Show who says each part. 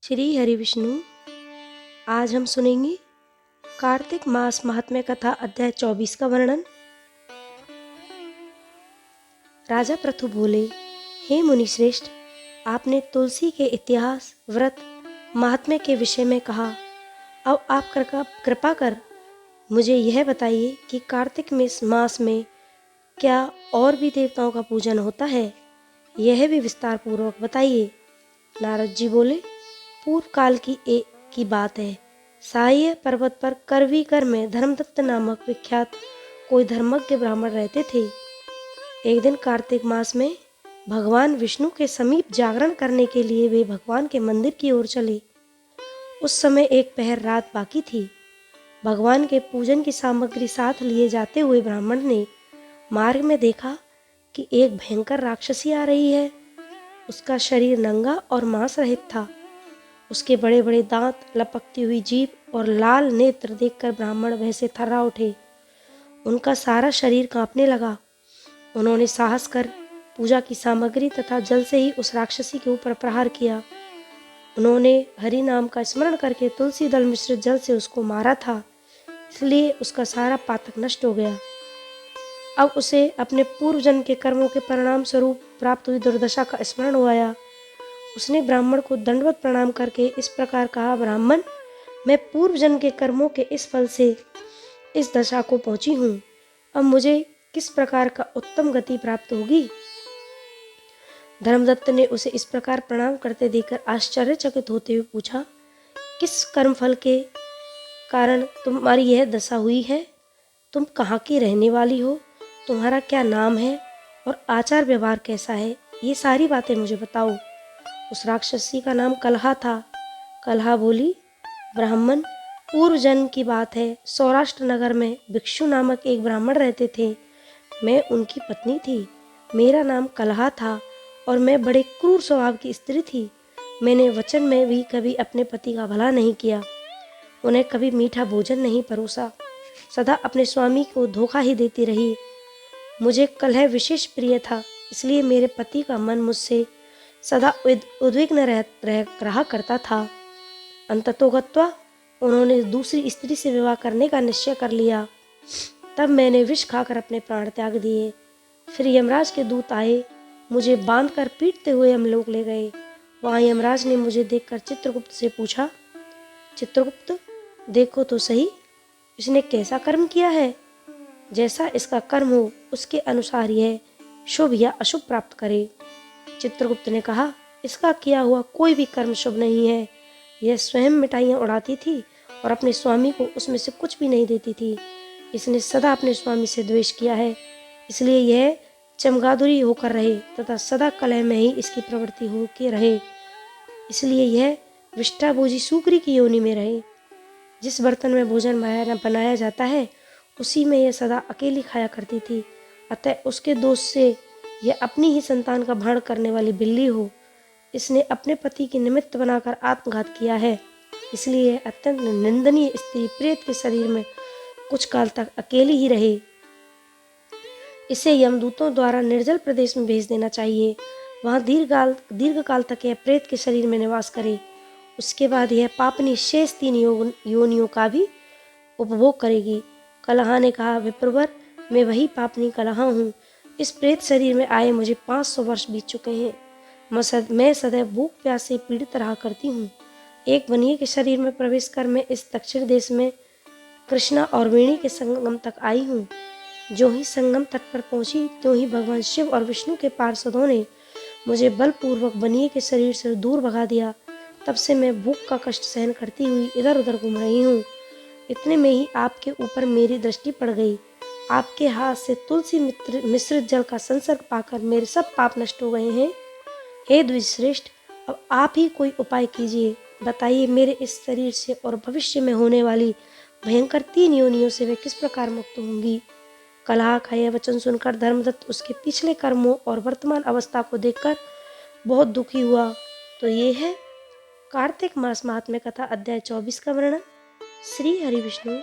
Speaker 1: श्री हरि विष्णु। आज हम सुनेंगे कार्तिक मास महात्म्य कथा अध्याय 24 का वर्णन। राजा पृथु बोले, हे मुनि श्रेष्ठ, आपने तुलसी के इतिहास, व्रत, महात्म्य के विषय में कहा। अब आप कृपा कर मुझे यह बताइए कि कार्तिक मास में क्या और भी देवताओं का पूजन होता है? यह भी विस्तार पूर्वक बताइए। नारद जी बोले, पूर्व काल की बात है। साह्य पर्वत पर करवीकर में धर्मदत्त नामक विख्यात कोई धर्मज्ञ ब्राह्मण रहते थे। एक दिन कार्तिक मास में भगवान विष्णु के समीप जागरण करने के लिए वे भगवान के मंदिर की ओर चले। उस समय एक पहर रात बाकी थी। भगवान के पूजन की सामग्री साथ लिए जाते हुए ब्राह्मण ने मार्ग में देखा कि एक भयंकर राक्षसी आ रही है। उसका शरीर नंगा और मांस रहित था। उसके बड़े बड़े दांत, लपकती हुई जीभ और लाल नेत्र देखकर ब्राह्मण भय से थर्रा उठे। उनका सारा शरीर कांपने लगा। उन्होंने साहस कर पूजा की सामग्री तथा जल से ही उस राक्षसी के ऊपर प्रहार किया। उन्होंने हरि नाम का स्मरण करके तुलसी दल मिश्रित जल से उसको मारा था, इसलिए उसका सारा पातक नष्ट हो गया। अब उसे अपने पूर्व जन्म के कर्मों के परिणाम स्वरूप प्राप्त हुई दुर्दशा का स्मरण हो आया। उसने ब्राह्मण को दंडवत प्रणाम करके इस प्रकार कहा, ब्राह्मण, मैं पूर्व जन्म के कर्मों के इस फल से इस दशा को पहुंची हूँ। अब मुझे किस प्रकार का उत्तम गति प्राप्त होगी? धर्मदत्त ने उसे इस प्रकार प्रणाम करते देखकर आश्चर्यचकित होते हुए पूछा, किस कर्म फल के कारण तुम्हारी यह दशा हुई है? तुम कहाँ की रहने वाली हो? तुम्हारा क्या नाम है और आचार व्यवहार कैसा है? ये सारी बातें मुझे बताओ। उस राक्षसी का नाम कलहा था। कलहा बोली, ब्राह्मण, पूर्व जन्म की बात है। सौराष्ट्र नगर में भिक्षु नामक एक ब्राह्मण रहते थे। मैं उनकी पत्नी थी। मेरा नाम कलहा था और मैं बड़े क्रूर स्वभाव की स्त्री थी। मैंने वचन में भी कभी अपने पति का भला नहीं किया। उन्हें कभी मीठा भोजन नहीं परोसा। सदा अपने स्वामी को धोखा ही देती रही। मुझे कलह विशेष प्रिय था, इसलिए मेरे पति का मन मुझसे सदा उद्विग्न रहा करता था। अंततोगत्वा उन्होंने दूसरी स्त्री से विवाह करने का निश्चय कर लिया। तब मैंने विष खाकर अपने प्राण त्याग दिए। फिर यमराज के दूत आए, मुझे बांधकर पीटते हुए यमलोक ले गए। वहाँ यमराज ने मुझे देखकर चित्रगुप्त से पूछा, चित्रगुप्त, देखो तो सही, इसने कैसा कर्म किया है? जैसा इसका कर्म हो उसके अनुसार यह शुभ या अशुभ प्राप्त करे। चित्रगुप्त ने कहा, इसका किया हुआ कोई भी कर्म शुभ नहीं है। यह स्वयं मिठाइयाँ उड़ाती थी और अपने स्वामी को उसमें से कुछ भी नहीं देती थी। इसने सदा अपने स्वामी से द्वेष किया है, इसलिए यह चमगादुरी होकर रहे तथा सदा कलह में ही इसकी प्रवृत्ति हो के रहे। इसलिए यह विष्ठाभोजी सूकरी की योनि में रहे। जिस बर्तन में भोजन बनाया जाता है उसी में यह सदा अकेली खाया करती थी। अतः उसके दोष से यह अपनी ही संतान का भरण करने वाली बिल्ली हो। इसने अपने पति की निमित्त बनाकर आत्मघात किया है, इसलिए यह अत्यंत निंदनीय स्त्री प्रेत के शरीर में कुछ काल तक अकेली ही रहे। इसे यमदूतों द्वारा निर्जल प्रदेश में भेज देना चाहिए। वहाँ दीर्घ काल तक यह प्रेत के शरीर में निवास करे। उसके बाद यह पापनी शेष 3 योनियों का भी उपभोग करेगी। कलहा ने कहा, विप्रवर, मैं वही पापनी कलहा हूँ। इस प्रेत शरीर में आए मुझे 500 वर्ष बीत चुके हैं। मैं सदैव भूख प्यास से पीड़ित रहा करती हूँ। एक वनीय के शरीर में प्रवेश कर मैं इस दक्षिण देश में कृष्णा और वेणी के संगम तक आई हूँ। जो ही संगम तट पर पहुंची त्यों ही भगवान शिव और विष्णु के पार्षदों ने मुझे बलपूर्वक वनीय के शरीर से दूर भगा दिया। तब से मैं भूख का कष्ट सहन करती हुई इधर उधर घूम रही हूँ। इतने में ही आपके ऊपर मेरी दृष्टि पड़ गई। आपके हाथ से तुलसी मिश्रित जल का संसर्ग पाकर मेरे सब पाप नष्ट हो गए हैं। हे द्विजश्रेष्ठ, अब आप ही कोई उपाय कीजिए। बताइए, मेरे इस शरीर से और भविष्य में होने वाली भयंकर 3 योनियों से मैं किस प्रकार मुक्त होंगी? कलहा का यह वचन सुनकर धर्मदत्त उसके पिछले कर्मों और वर्तमान अवस्था को देखकर बहुत दुखी हुआ। तो ये है कार्तिक मास महात्म्य कथा अध्याय 24 का वर्णन। श्री हरि विष्णु।